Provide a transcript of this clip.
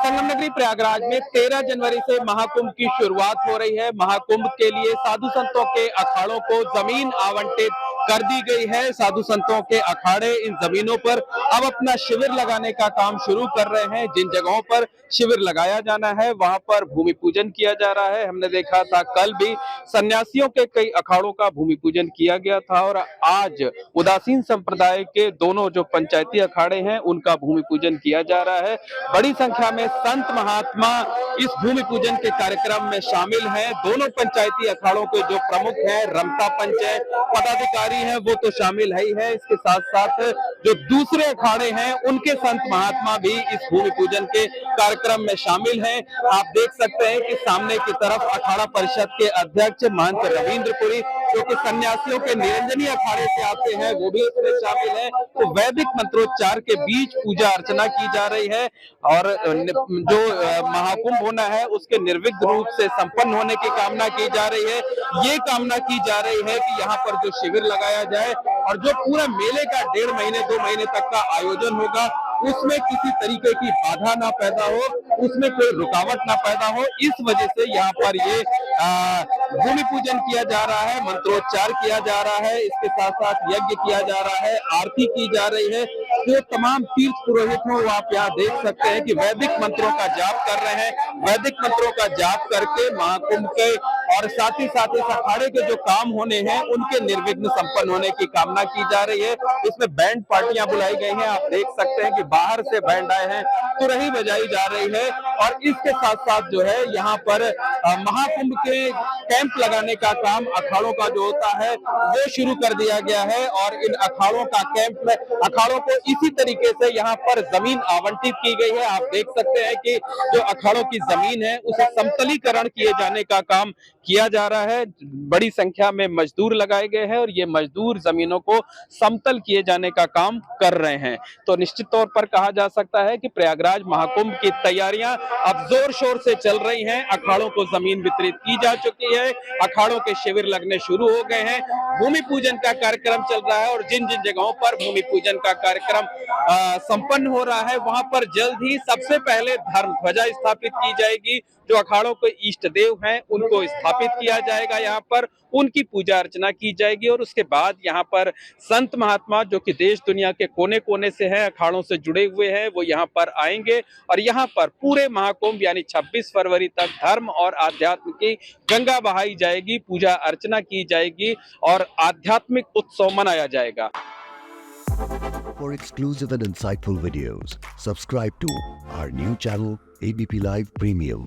संगम नगरी प्रयागराज में 13 जनवरी से महाकुंभ की शुरुआत हो रही है। महाकुंभ के लिए साधु संतों के अखाड़ों को जमीन आवंटित कर दी गई है। साधु संतों के अखाड़े इन जमीनों पर अब अपना शिविर लगाने का काम शुरू कर रहे हैं। जिन जगहों पर शिविर लगाया जाना है वहां पर भूमि पूजन किया जा रहा है। हमने देखा था कल भी सन्यासियों के कई अखाड़ों का भूमि पूजन किया गया था और आज उदासीन संप्रदाय के दोनों जो पंचायती अखाड़े हैं उनका भूमि पूजन किया जा रहा है। बड़ी संख्या में संत महात्मा इस भूमि पूजन के कार्यक्रम में शामिल हैं। दोनों पंचायती अखाड़ों के जो प्रमुख हैं, रमता पंच है, पदाधिकारी हैं, वो तो शामिल है ही है। इसके साथ साथ जो दूसरे अखाड़े हैं उनके संत महात्मा भी इस भूमि पूजन के कार्यक्रम में शामिल हैं। आप देख सकते हैं कि सामने की तरफ अखाड़ा परिषद के अध्यक्ष महंत रविंद्रपुरी, जो कि सन्यासियों के निरंजनी अखाड़े से आते हैं, वो भी इसमें शामिल है। तो वैदिक मंत्रोच्चार के बीच पूजा अर्चना की जा रही है और जो महाकुंभ होना है उसके निर्विघ्न रूप से संपन्न होने की कामना की जा रही है। ये कामना की जा रही है कि यहाँ पर जो शिविर लगाया जाए और जो पूरा मेले का 1.5 महीने 2 महीने तक का आयोजन होगा उसमें किसी तरीके की बाधा ना पैदा हो, उसमें कोई रुकावट ना पैदा हो। इस वजह से यहाँ पर ये भूमि पूजन किया जा रहा है, मंत्रोच्चार किया जा रहा है, इसके साथ साथ यज्ञ किया जा रहा है, आरती की जा रही है। तो तमाम तीर्थ पुरोहित हो आप यहाँ देख सकते हैं कि वैदिक मंत्रों का जाप कर रहे हैं। वैदिक मंत्रों का जाप करके महाकुंभ के और साथ ही इस अखाड़े के जो काम होने हैं उनके निर्विघ्न संपन्न होने की कामना की जा रही है। इसमें बैंड पार्टियां बुलाई गई हैं। आप देख सकते हैं कि बाहर से बैंड आए हैं, तुरही बजाई जा रही है और इसके साथ साथ जो है यहाँ पर महाकुंभ के कैंप लगाने का काम अखाड़ों का जो होता है वो शुरू कर दिया गया है और इन अखाड़ों का कैंप में अखाड़ों को इसी तरीके से यहाँ पर जमीन आवंटित की गई है। आप देख सकते हैं कि जो अखाड़ों की जमीन है उसे समतलीकरण किए जाने का काम किया जा रहा है। बड़ी संख्या में मजदूर लगाए गए हैं और ये मजदूर जमीनों को समतल किए जाने का काम कर रहे हैं। तो निश्चित तौर पर कहा जा सकता है कि प्रयागराज महाकुंभ की तैयारियां अब जोर शोर से चल रही हैं। अखाड़ों को जमीन वितरित की जा चुकी है, अखाड़ों के शिविर लगने शुरू हो गए हैं, भूमि पूजन का कार्यक्रम चल रहा है और जिन जिन जगहों पर भूमि पूजन का कार्यक्रम संपन्न हो रहा है वहां पर जल्द ही सबसे पहले धर्म ध्वजा स्थापित की जाएगी। जो अखाड़ों के इष्ट देव हैं उनको स्थापित किया जाएगा, यहाँ पर उनकी पूजा अर्चना की जाएगी और उसके बाद यहाँ पर संत महात्मा जो कि देश दुनिया के कोने कोने से हैं, अखाड़ों से जुड़े हुए हैं, वो यहाँ पर आएंगे और यहाँ पर पूरे महाकुंभ यानी 26 फरवरी तक धर्म और आध्यात्म की गंगा बहाई जाएगी, पूजा अर्चना की जाएगी और आध्यात्मिक उत्सव मनाया जाएगा। For exclusive and insightful videos, subscribe to our new channel ABP Live Premium.